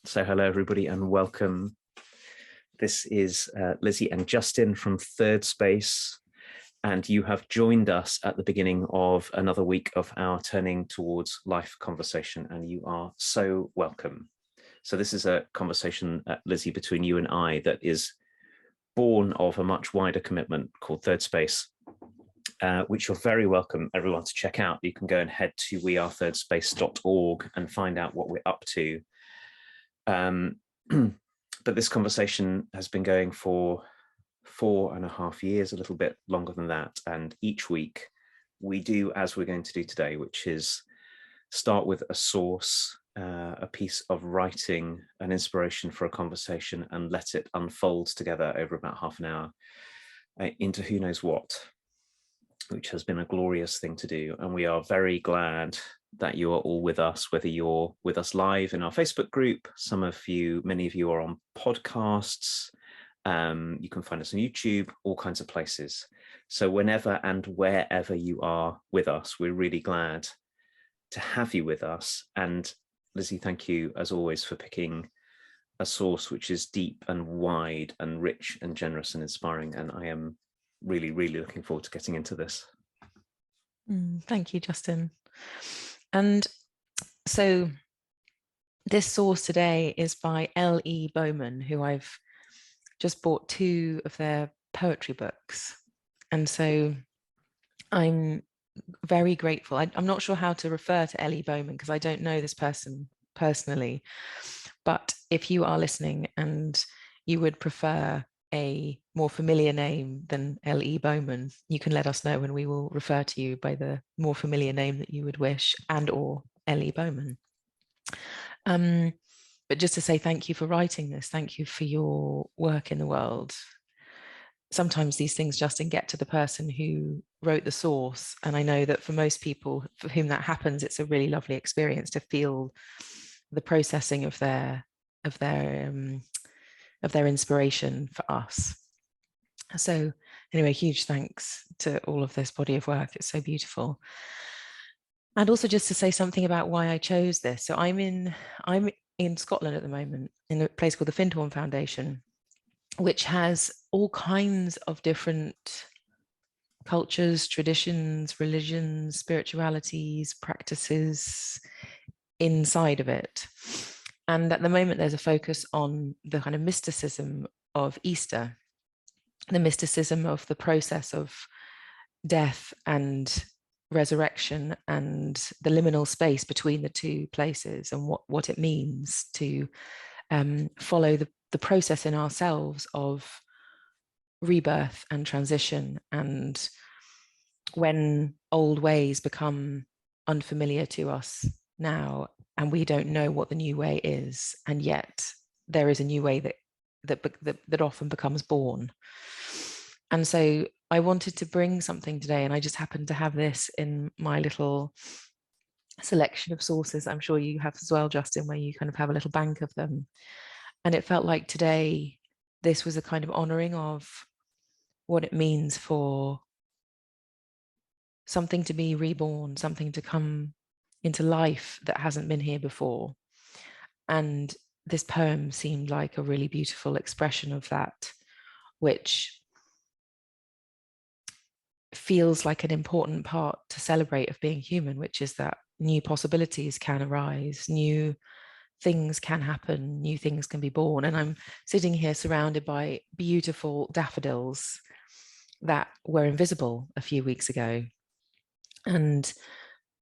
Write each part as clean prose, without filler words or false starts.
So hello everybody and welcome. This is Lizzie and Justin from Thirdspace, and you have joined us at the beginning of another week of our Turning Towards Life conversation, and you are so welcome. So this is a conversation, Lizzie, between you and I that is born of a much wider commitment called Thirdspace, which you're very welcome everyone to check out. You can go and head to wearethirdSpace.org and find out what we're up to. But this conversation has been going for 4.5 years, a little bit longer than that. And each week we do as we're going to do today, which is start with a source, a piece of writing, an inspiration for a conversation, and let it unfold together over about half an hour into who knows what, which has been a glorious thing to do. And we are very glad that you are all with us, whether you're with us live in our Facebook group, many of you are on podcasts, you can find us on YouTube, all kinds of places. So whenever and wherever you are with us, we're really glad to have you with us. And Lizzie, thank you as always for picking a source which is deep and wide and rich and generous and inspiring. And I am really, really looking forward to getting into this. Thank you, Justin. And so this source today is by L.E. Bowman, who I've just bought 2 of their poetry books. And so I'm very grateful. I'm not sure how to refer to L.E. Bowman because I don't know this person personally. But if you are listening and you would prefer a more familiar name than L.E. Bowman, you can let us know and we will refer to you by the more familiar name that you would wish, and or L.E. Bowman. But just to say thank you for writing this, thank you for your work in the world. Sometimes these things, Justin, get to the person who wrote the source, and I know that for most people for whom that happens, it's a really lovely experience to feel the processing of their inspiration for us. So anyway, huge thanks to all of this body of work. It's so beautiful. And also just to say something about why I chose this. So I'm in Scotland at the moment in a place called the Findhorn Foundation, which has all kinds of different cultures, traditions, religions, spiritualities, practices inside of it. And at the moment, there's a focus on the kind of mysticism of Easter, the mysticism of the process of death and resurrection and the liminal space between the 2 places, and what it means to follow the process in ourselves of rebirth and transition, and when old ways become unfamiliar to us now and we don't know what the new way is, and yet there is a new way that often becomes born. And so I wanted to bring something today, and I just happened to have this in my little selection of sources. I'm sure you have as well, Justin, where you kind of have a little bank of them. And it felt like today this was a kind of honoring of what it means for something to be reborn, something to come into life that hasn't been here before. And this poem seemed like a really beautiful expression of that, which feels like an important part to celebrate of being human, which is that new possibilities can arise, new things can happen, new things can be born. And I'm sitting here surrounded by beautiful daffodils that were invisible a few weeks ago. And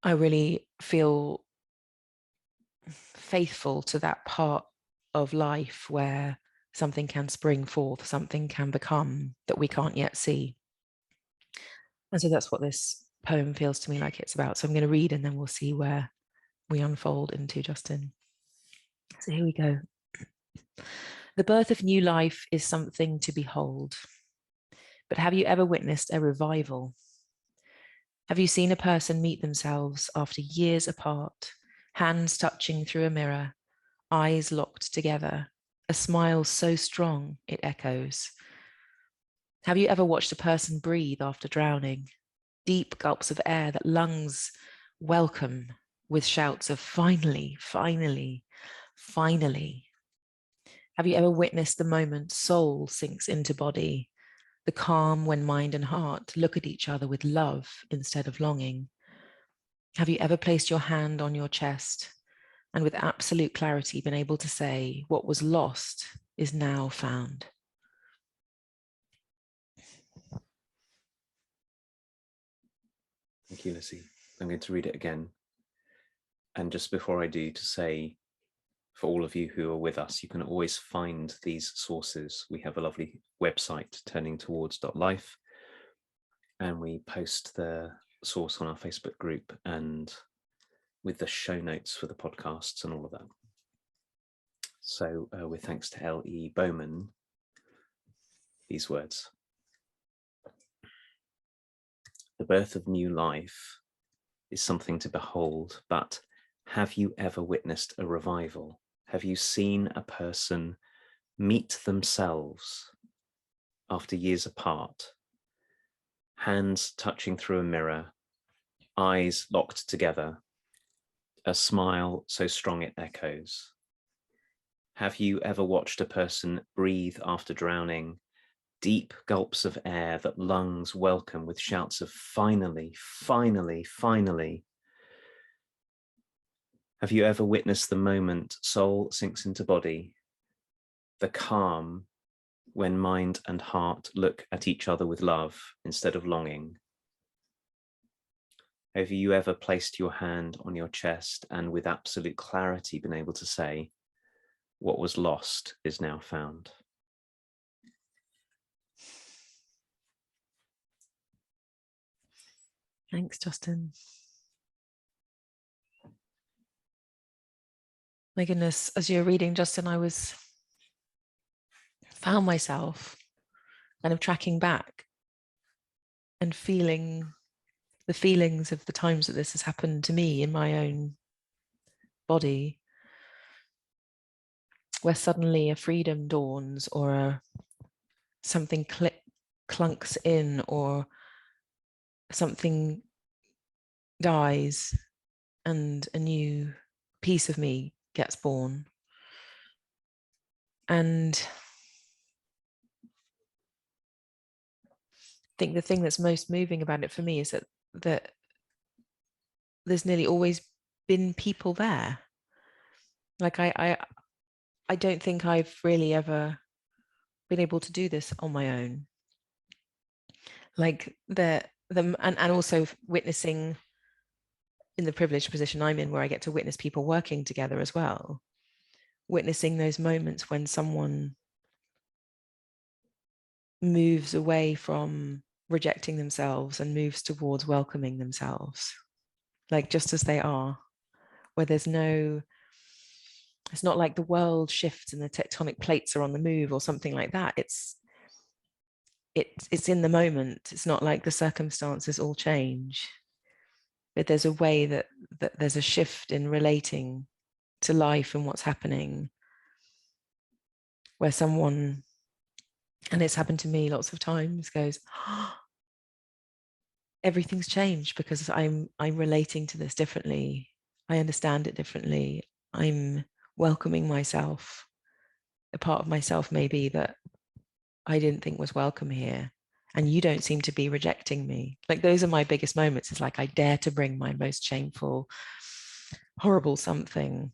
I really feel faithful to that part of life where something can spring forth, something can become that we can't yet see. And so that's what this poem feels to me like it's about. So I'm going to read and then we'll see where we unfold into, Justin. So here we go. The birth of new life is something to behold. But have you ever witnessed a revival? Have you seen a person meet themselves after years apart, hands touching through a mirror, eyes locked together, a smile so strong it echoes? Have you ever watched a person breathe after drowning? Deep gulps of air that lungs welcome with shouts of finally, finally, finally. Have you ever witnessed the moment soul sinks into body, the calm when mind and heart look at each other with love instead of longing? Have you ever placed your hand on your chest and with absolute clarity been able to say, what was lost is now found? Thank you, Lizzie. I'm going to read it again. And just before I do, to say, for all of you who are with us, you can always find these sources. We have a lovely website, turningtowards.life, and we post the source on our Facebook group and with the show notes for the podcasts and all of that. So with thanks to L.E. Bowman, these words. The birth of new life is something to behold, but have you ever witnessed a revival? Have you seen a person meet themselves after years apart, hands touching through a mirror, eyes locked together, a smile so strong it echoes? Have you ever watched a person breathe after drowning, deep gulps of air that lungs welcome with shouts of finally, finally, finally? Have you ever witnessed the moment soul sinks into body, the calm when mind and heart look at each other with love instead of longing? Have you ever placed your hand on your chest and with absolute clarity been able to say, what was lost is now found? Thanks, Justin. My goodness, as you're reading, Justin, I found myself kind of tracking back and feeling the feelings of the times that this has happened to me in my own body, where suddenly a freedom dawns or something clunks in or something dies and a new piece of me gets born. And I think the thing that's most moving about it for me is that there's nearly always been people there. Like I don't think I've really ever been able to do this on my own. Like and also witnessing in the privileged position I'm in, where I get to witness people working together as well, witnessing those moments when someone moves away from rejecting themselves and moves towards welcoming themselves, like just as they are, where there's no, it's not like the world shifts and the tectonic plates are on the move or something like that. It's in the moment. It's not like the circumstances all change, but there's a way that there's a shift in relating to life and what's happening, where someone, and it's happened to me lots of times, goes, oh, everything's changed because I'm relating to this differently. I understand it differently. I'm welcoming myself, a part of myself maybe that I didn't think was welcome here. And you don't seem to be rejecting me. Like, those are my biggest moments. It's like I dare to bring my most shameful, horrible something.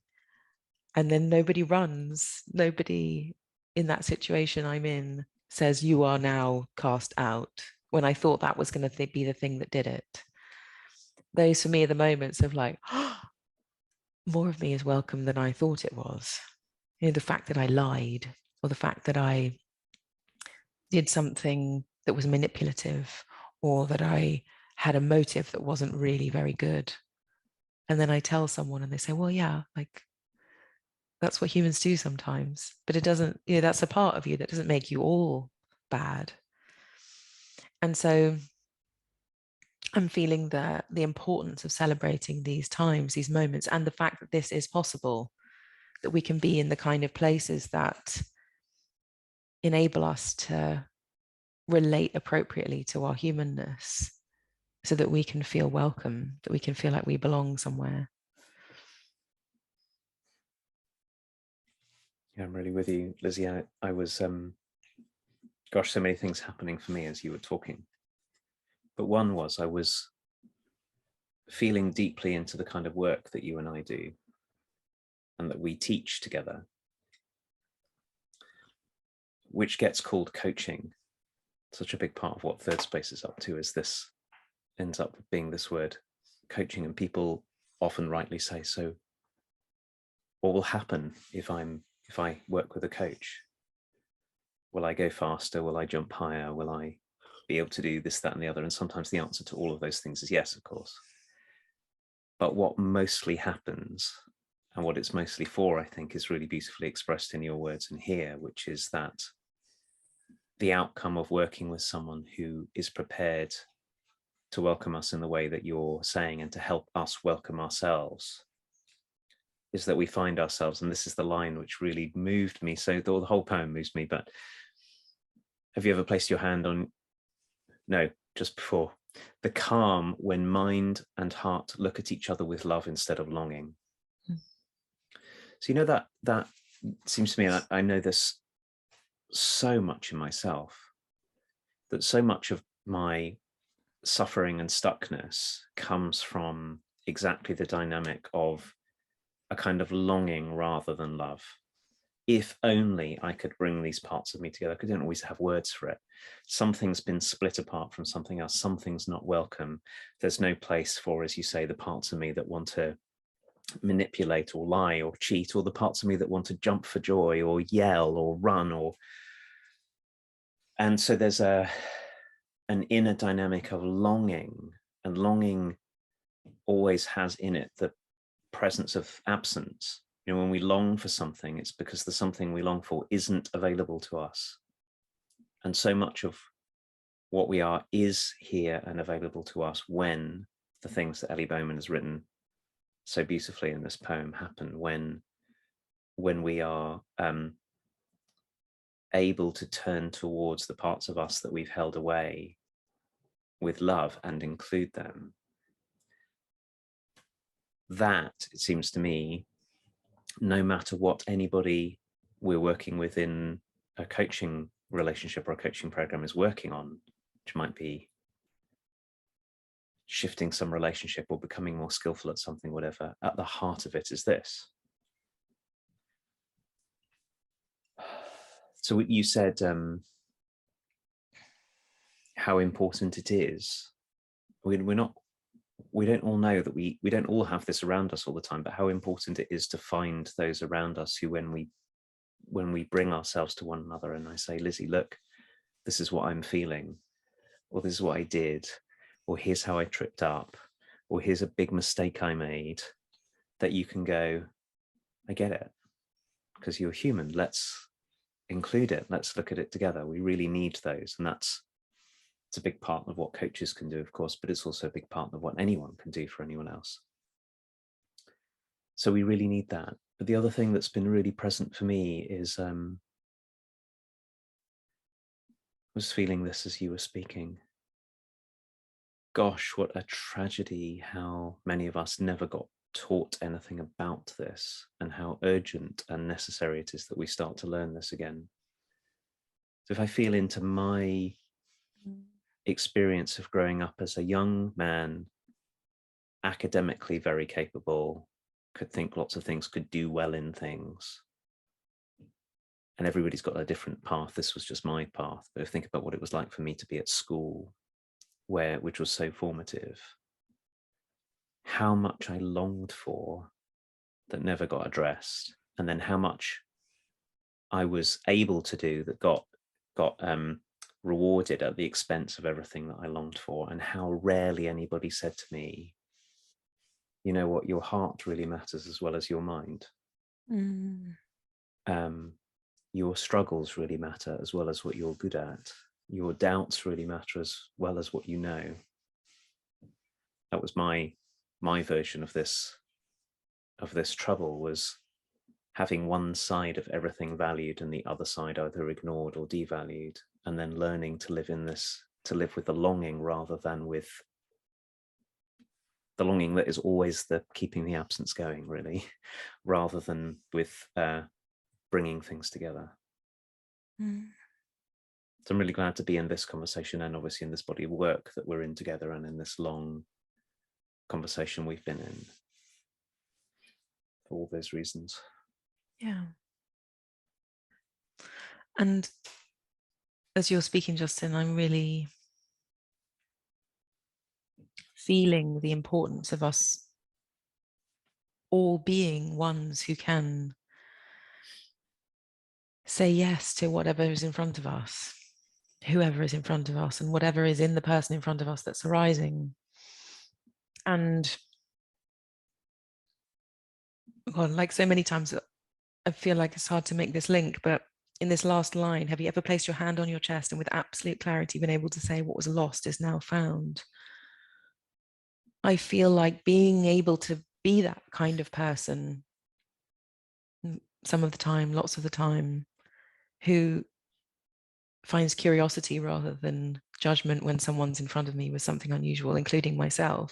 And then nobody runs. Nobody in that situation I'm in says, you are now cast out, when I thought that was going to be the thing that did it. Those for me are the moments of like, oh, more of me is welcome than I thought it was. You know, the fact that I lied, or the fact that I did something that was manipulative, or that I had a motive that wasn't really very good. And then I tell someone and they say, well, yeah, like that's what humans do sometimes, but it doesn't, you know, that's a part of you that doesn't make you all bad. And so I'm feeling the importance of celebrating these times, these moments, and the fact that this is possible, that we can be in the kind of places that enable us to relate appropriately to our humanness, so that we can feel welcome, that we can feel like we belong somewhere. Yeah, I'm really with you, Lizzie. I was, gosh, so many things happening for me as you were talking. But one was I was feeling deeply into the kind of work that you and I do and that we teach together, which gets called coaching. Such a big part of what Thirdspace is up to is this, ends up being this word, coaching. And people often rightly say, so what will happen if I work with a coach? Will I go faster? Will I jump higher? Will I be able to do this, that, and the other? And sometimes the answer to all of those things is yes, of course. But what mostly happens, and what it's mostly for, I think, is really beautifully expressed in your words in here, which is that the outcome of working with someone who is prepared to welcome us in the way that you're saying and to help us welcome ourselves is that we find ourselves, and this is the line which really moved me. So the whole poem moves me, but have you ever placed your hand on, no, just before, the calm when mind and heart look at each other with love instead of longing. So, you know, that seems to me, I know this so much in myself, that so much of my suffering and stuckness comes from exactly the dynamic of a kind of longing rather than love. If only I could bring these parts of me together. I don't always have words for it. Something's been split apart from something else. Something's not welcome. There's no place for, as you say, the parts of me that want to manipulate or lie or cheat, or the parts of me that want to jump for joy or yell or run, or, and so there's an inner dynamic of longing, and longing always has in it the presence of absence. You know, when we long for something, it's because the something we long for isn't available to us. And so much of what we are is here and available to us when the things that Ellie Bowman has written so beautifully in this poem happen, when we are able to turn towards the parts of us that we've held away with love and include them. That, it seems to me, no matter what anybody we're working with in a coaching relationship or a coaching program is working on, which might be shifting some relationship or becoming more skillful at something, whatever, at the heart of it is this. So you said how important it is. We don't all know that we don't all have this around us all the time, but how important it is to find those around us who, when we bring ourselves to one another and I say, Lizzie, look, this is what I'm feeling, or this is what I did, or here's how I tripped up, or here's a big mistake I made, that you can go, I get it, because you're human. Let's include it. Let's look at it together. We really need those. And it's a big part of what coaches can do, of course, but it's also a big part of what anyone can do for anyone else. So we really need that. But the other thing that's been really present for me is I was feeling this as you were speaking. Gosh, what a tragedy how many of us never got taught anything about this, and how urgent and necessary it is that we start to learn this again. So if I feel into my experience of growing up as a young man, academically very capable, could think lots of things, could do well in things, and everybody's got a different path. This was just my path. But think about what it was like for me to be at school, which was so formative, how much I longed for that never got addressed, and then how much I was able to do that got rewarded at the expense of everything that I longed for, and how rarely anybody said to me, you know what, your heart really matters as well as your mind. Your struggles really matter as well as what you're good at. Your doubts really matter as well as what you know. That was my version of this trouble, was having one side of everything valued and the other side either ignored or devalued, and then learning to live in this, to live with the longing rather than with the longing that is always the keeping the absence going, really, rather than with bringing things together. Mm. So I'm really glad to be in this conversation, and obviously in this body of work that we're in together, and in this long conversation we've been in, for all those reasons. Yeah. And as you're speaking, Justin, I'm really feeling the importance of us all being ones who can say yes to whatever is in front of us, whoever is in front of us, and whatever is in the person in front of us that's arising. And God, like so many times, I feel like it's hard to make this link, but in this last line, have you ever placed your hand on your chest and with absolute clarity been able to say what was lost is now found? I feel like being able to be that kind of person some of the time, lots of the time, who finds curiosity rather than judgment when someone's in front of me with something unusual, including myself.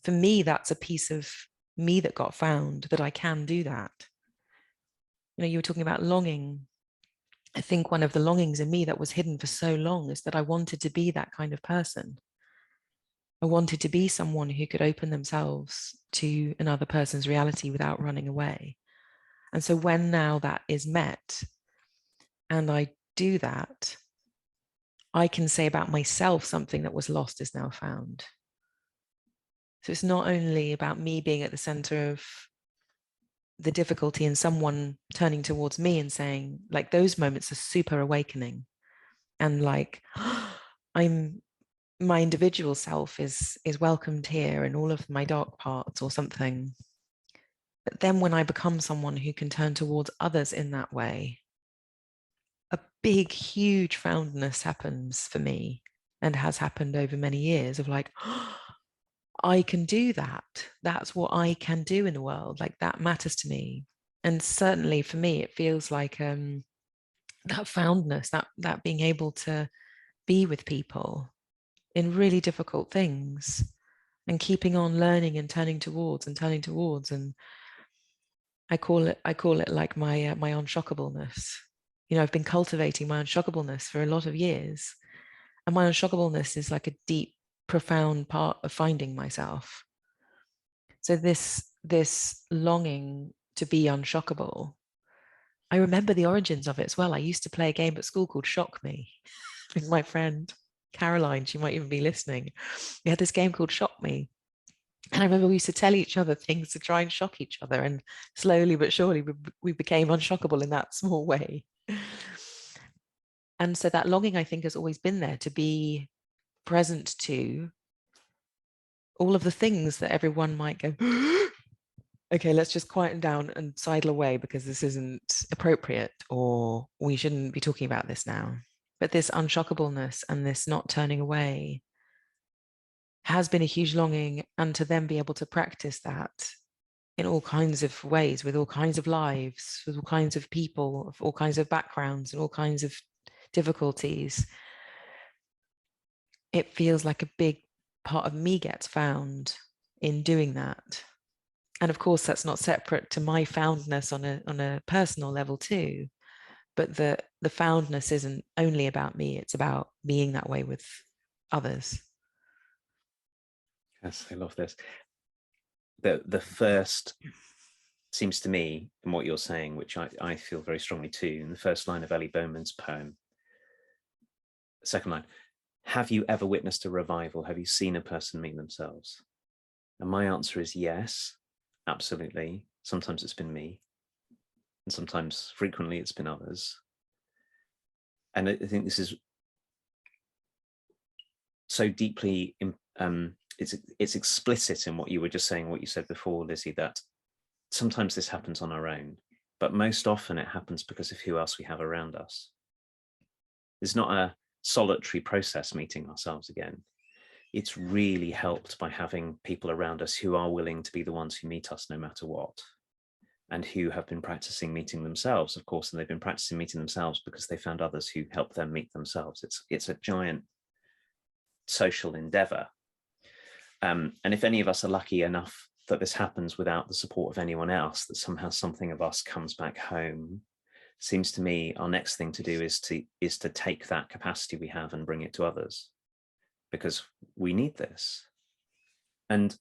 For me, that's a piece of me that got found, that I can do that. You know, you were talking about longing. I think one of the longings in me that was hidden for so long is that I wanted to be that kind of person. I wanted to be someone who could open themselves to another person's reality without running away. And so when now that is met and I do that, I can say about myself something that was lost is now found. So it's not only about me being at the center of the difficulty and someone turning towards me and saying, like, those moments are super awakening. And like, my individual self is welcomed here in all of my dark parts or something. But then when I become someone who can turn towards others in that way, a big, huge foundness happens for me, and has happened over many years, of like, I can do that. That's what I can do in the world. Like, that matters to me. And certainly for me, it feels like that foundness, that being able to be with people in really difficult things and keeping on learning and turning towards. And I call it like my unshockableness. You know, I've been cultivating my unshockableness for a lot of years, and my unshockableness is like a deep, profound part of finding myself. So this longing to be unshockable, I remember the origins of it as well. I used to play a game at school called Shock Me with my friend Caroline. She might even be listening. We had this game called Shock Me. And I remember we used to tell each other things to try and shock each other. And slowly but surely, we became unshockable in that small way. And so that longing, I think, has always been there, to be present to all of the things that everyone might go, okay, let's just quieten down and sidle away because this isn't appropriate, or we shouldn't be talking about this now. But this unshockableness and this not turning away has been a huge longing, and to then be able to practice that in all kinds of ways, with all kinds of lives, with all kinds of people, of all kinds of backgrounds and all kinds of difficulties, it feels like a big part of me gets found in doing that. And of course, that's not separate to my foundness on a personal level too. But the foundness isn't only about me, it's about being that way with others. Yes, I love this. The first seems to me, in what you're saying, which I feel very strongly too, in the first line of Ellie Bowman's poem, second line, have you ever witnessed a revival? Have you seen a person meet themselves? And my answer is yes, absolutely. Sometimes it's been me, and sometimes, frequently, it's been others. And I think this is so deeply, it's explicit in what you were just saying, what you said before, Lizzie, that sometimes this happens on our own, but most often it happens because of who else we have around us. It's not a solitary process meeting ourselves again. It's really helped by having people around us who are willing to be the ones who meet us no matter what, and who have been practicing meeting themselves, of course, and they've been practicing meeting themselves because they found others who helped them meet themselves. It's a giant social endeavor. And if any of us are lucky enough that this happens without the support of anyone else, that somehow something of us comes back home seems to me our next thing to do is to take that capacity we have and bring it to others, because we need this. And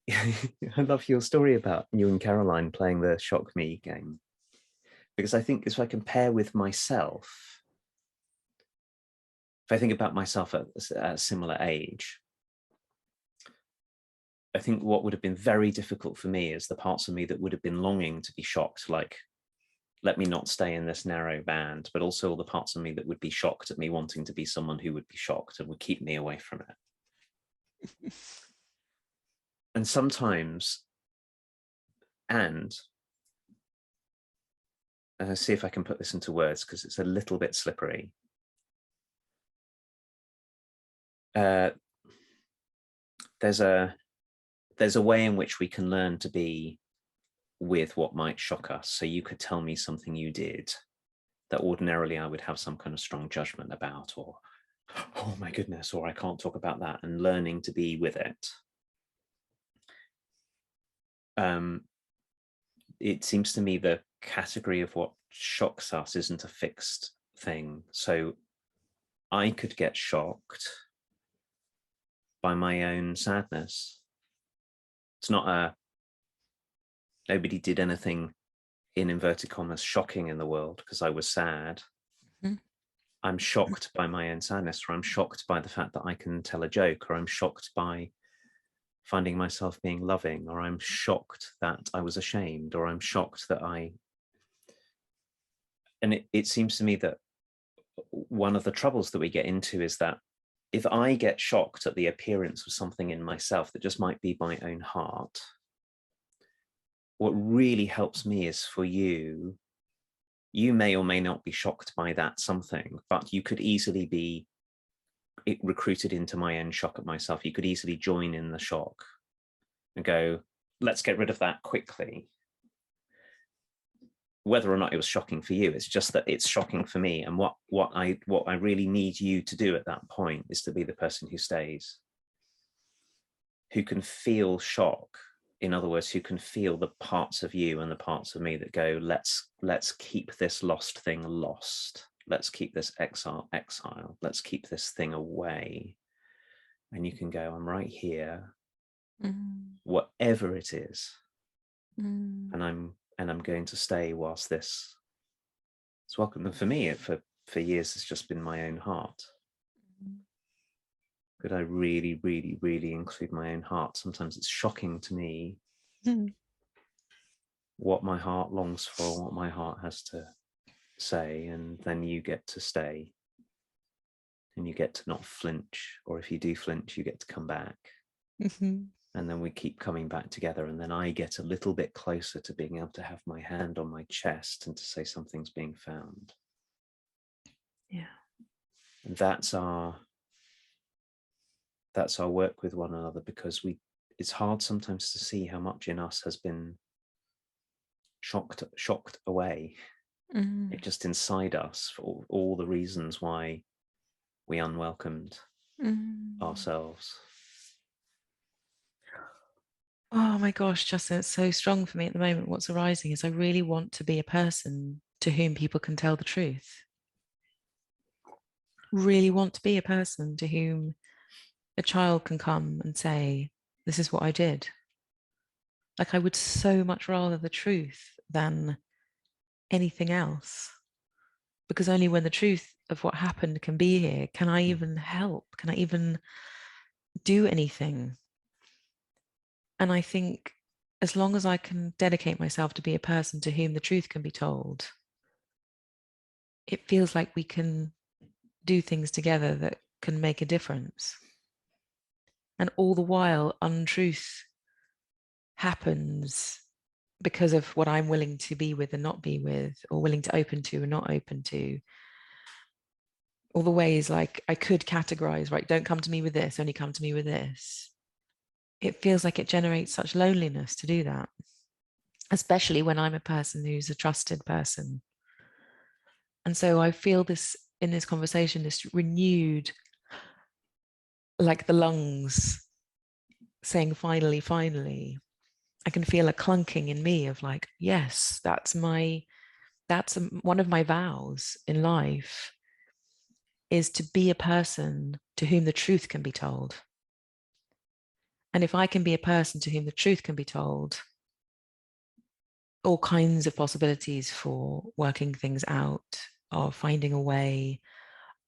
I love your story about you and Caroline playing the Shock Me game, because I think if I compare with myself, if I think about myself at a similar age, I think what would have been very difficult for me is the parts of me that would have been longing to be shocked, like, let me not stay in this narrow band, but also all the parts of me that would be shocked at me wanting to be someone who would be shocked and would keep me away from it. And sometimes, and see if I can put this into words, because it's a little bit slippery. There's a way in which we can learn to be with what might shock us. So you could tell me something you did that ordinarily I would have some kind of strong judgment about, or, oh my goodness, or I can't talk about that, and learning to be with it. It seems to me the category of what shocks us isn't a fixed thing. So I could get shocked by my own sadness. It's not nobody did anything in inverted commas shocking in the world because I was sad. Mm-hmm. I'm shocked by my own sadness, or I'm shocked by the fact that I can tell a joke, or I'm shocked by finding myself being loving, or I'm shocked that I was ashamed, or I'm shocked that and it seems to me that one of the troubles that we get into is that if I get shocked at the appearance of something in myself that just might be my own heart, what really helps me is for you may or may not be shocked by that something, but you could easily be recruited into my own shock at myself. You could easily join in the shock and go, let's get rid of that quickly. Whether or not it was shocking for you, it's just that it's shocking for me. And what I really need you to do at that point is to be the person who stays, who can feel shock. In other words, who can feel the parts of you and the parts of me that go, let's keep this lost thing lost. Let's keep this exile. Let's keep this thing away. And you can go, I'm right here, whatever it is. And I'm going to stay whilst this is welcome. And for me, for years, it's just been my own heart. Could I really, really, really include my own heart? Sometimes it's shocking to me what my heart longs for, what my heart has to say, and then you get to stay. And you get to not flinch, or if you do flinch, you get to come back. And then we keep coming back together, and then I get a little bit closer to being able to have my hand on my chest and to say something's being found. Yeah. And that's our work with one another, because it's hard sometimes to see how much in us has been shocked away. It just inside us for all the reasons why we unwelcomed ourselves. Oh my gosh, Justin, it's so strong for me at the moment. What's arising is I really want to be a person to whom people can tell the truth. Really want to be a person to whom a child can come and say, this is what I did. Like, I would so much rather the truth than anything else, because only when the truth of what happened can be here can I even help, can I even do anything. And I think as long as I can dedicate myself to be a person to whom the truth can be told, it feels like we can do things together that can make a difference. And all the while, untruth happens because of what I'm willing to be with and not be with, or willing to open to and not open to. All the ways, like, I could categorize, right? Don't come to me with this, only come to me with this. It feels like it generates such loneliness to do that, especially when I'm a person who's a trusted person. And so I feel this in this conversation, this renewed, like the lungs saying, finally, finally. I can feel a clunking in me of like, yes, that's my that's one of my vows in life, is to be a person to whom the truth can be told. And if I can be a person to whom the truth can be told, all kinds of possibilities for working things out, of finding a way,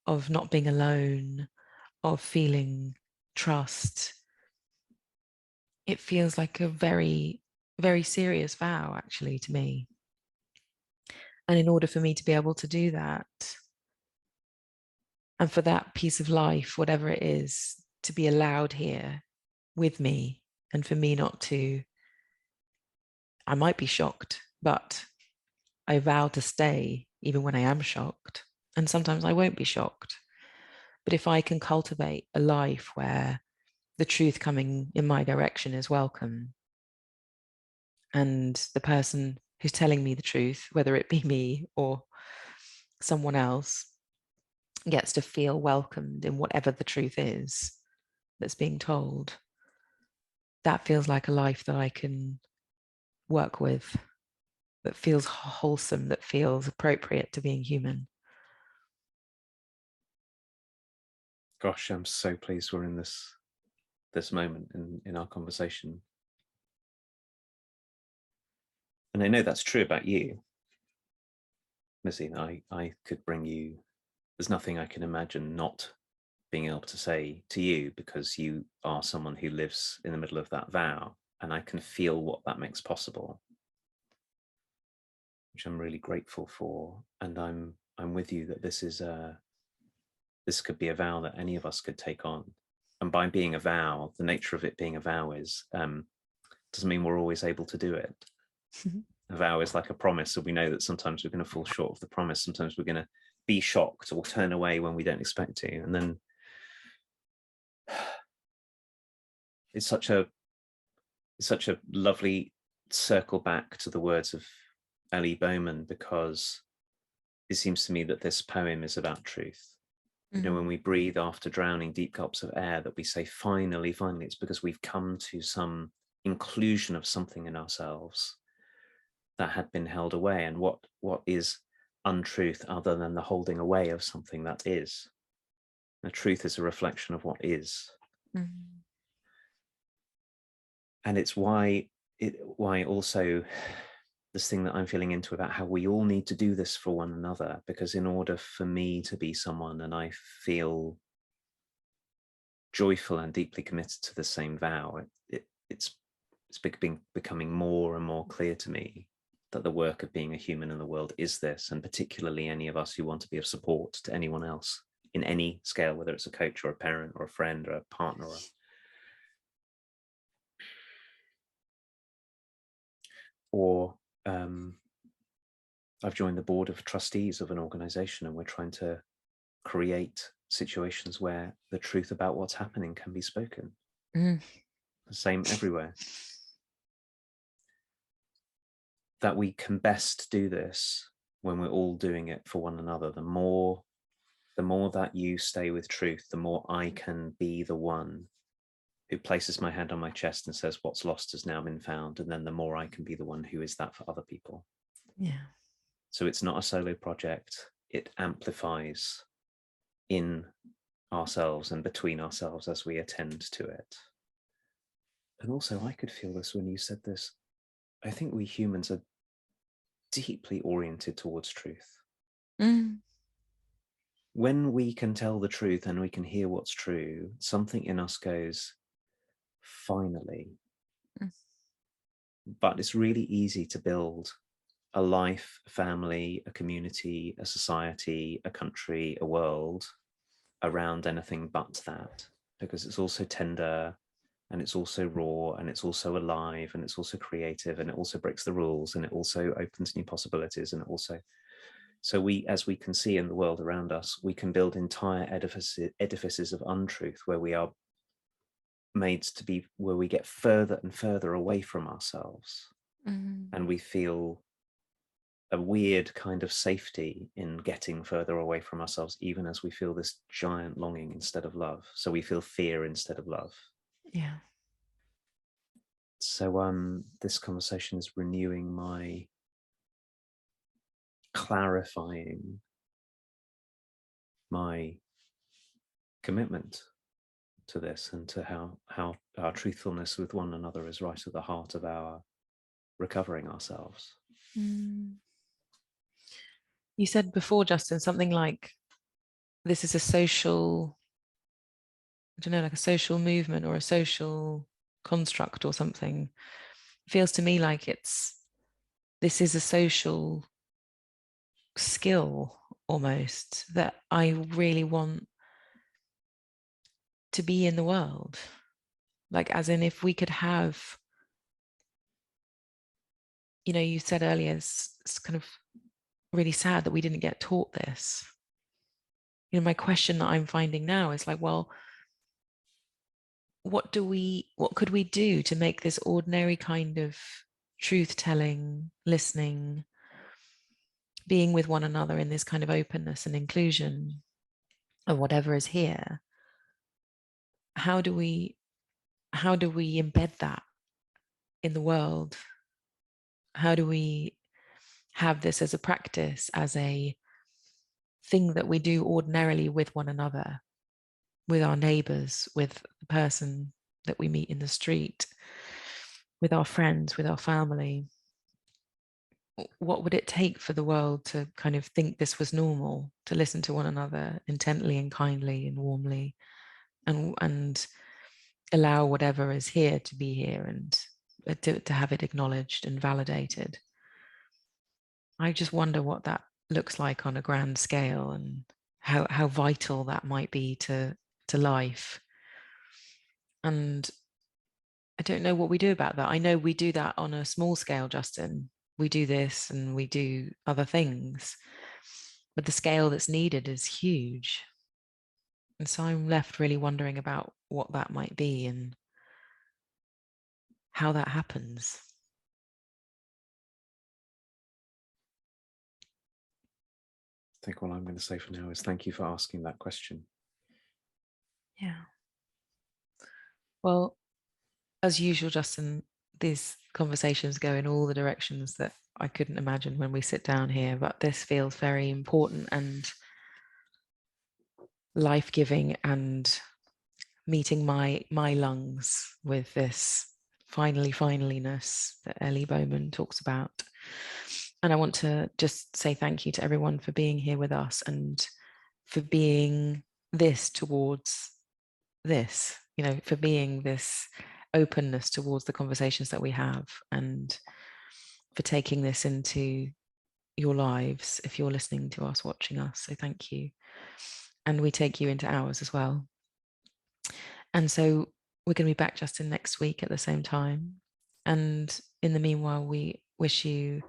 of not being alone, of feeling trust. It feels like a very, very serious vow, actually, to me. And in order for me to be able to do that, and for that piece of life, whatever it is, to be allowed here with me, and for me not to, I might be shocked, but I vow to stay even when I am shocked. And sometimes I won't be shocked. But if I can cultivate a life where the truth coming in my direction is welcome, and the person who's telling me the truth, whether it be me or someone else, gets to feel welcomed in whatever the truth is that's being told, that feels like a life that I can work with, that feels wholesome, that feels appropriate to being human. Gosh, I'm so pleased we're in this moment in our conversation. And I know that's true about you, Lizzie. I could bring you, there's nothing I can imagine not being able to say to you, because you are someone who lives in the middle of that vow, and I can feel what that makes possible, which I'm really grateful for. And I'm with you that this could be a vow that any of us could take on. And by being a vow, the nature of it being a vow is doesn't mean we're always able to do it. A vow is like a promise, so we know that sometimes we're going to fall short of the promise. Sometimes we're going to be shocked or turn away when we don't expect to, and then it's such a lovely circle back to the words of Ellie Bowman, because it seems to me that this poem is about truth. You know, when we breathe after drowning deep gulps of air, that we say, finally, it's because we've come to some inclusion of something in ourselves that had been held away. And what is untruth other than the holding away of something that is? The truth is a reflection of what is. And it's why also this thing that I'm feeling into about how we all need to do this for one another, because in order for me to be someone, and I feel joyful and deeply committed to the same vow, it's becoming more and more clear to me that the work of being a human in the world is this, and particularly any of us who want to be of support to anyone else in any scale, whether it's a coach or a parent or a friend or a partner or I've joined the board of trustees of an organization, and we're trying to create situations where the truth about what's happening can be spoken. The same everywhere. That we can best do this when we're all doing it for one another. The more that you stay with truth, the more I can be the one who places my hand on my chest and says, what's lost has now been found. And then the more I can be the one who is that for other people. Yeah. So it's not a solo project. It amplifies in ourselves and between ourselves as we attend to it. And also, I could feel this when you said this. I think we humans are deeply oriented towards truth. When we can tell the truth and we can hear what's true, something in us goes, finally. But it's really easy to build a life, a family, a community, a society, a country, a world around anything but that, because it's also tender and it's also raw and it's also alive and it's also creative and it also breaks the rules and it also opens new possibilities, and it also, so we, as we can see in the world around us, we can build entire edifices of untruth where we are made to be, where we get further and further away from ourselves. And we feel a weird kind of safety in getting further away from ourselves, even as we feel this giant longing instead of love. So we feel fear instead of love. Yeah. So this conversation is renewing clarifying my commitment to this and to how our truthfulness with one another is right at the heart of our recovering ourselves. You said before, Justin, something like this is a social, I don't know, like a social movement or a social construct or something. It feels to me like this is a social skill almost that I really want to be in the world. Like, as in, if we could have, you said earlier, it's kind of really sad that we didn't get taught this. My question that I'm finding now is like, well, what could we do to make this ordinary kind of truth telling, listening, being with one another in this kind of openness and inclusion of whatever is here? How do we embed that in the world? How do we have this as a practice, as a thing that we do ordinarily with one another, with our neighbors, with the person that we meet in the street, with our friends, with our family? What would it take for the world to kind of think this was normal, to listen to one another intently and kindly and warmly, and allow whatever is here to be here, and to have it acknowledged and validated? I just wonder what that looks like on a grand scale, and how vital that might be to life. And I don't know what we do about that. I know we do that on a small scale, Justin. We do this and we do other things, but the scale that's needed is huge. And so I'm left really wondering about what that might be and how that happens. I think all I'm going to say for now is thank you for asking that question. Yeah. Well, as usual, Justin, these conversations go in all the directions that I couldn't imagine when we sit down here, but this feels very important and life-giving, and meeting my lungs with this finaliness that Ellie Bowman talks about. And I want to just say thank you to everyone for being here with us and for being this towards this, for being this openness towards the conversations that we have, and for taking this into your lives if you're listening to us, watching us. So thank you. And we take you into ours as well. And so we're going to be back, Justin, next week at the same time. And in the meanwhile, we wish you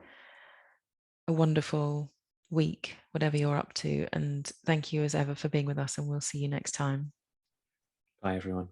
a wonderful week, whatever you're up to. And thank you as ever for being with us. And we'll see you next time. Bye, everyone.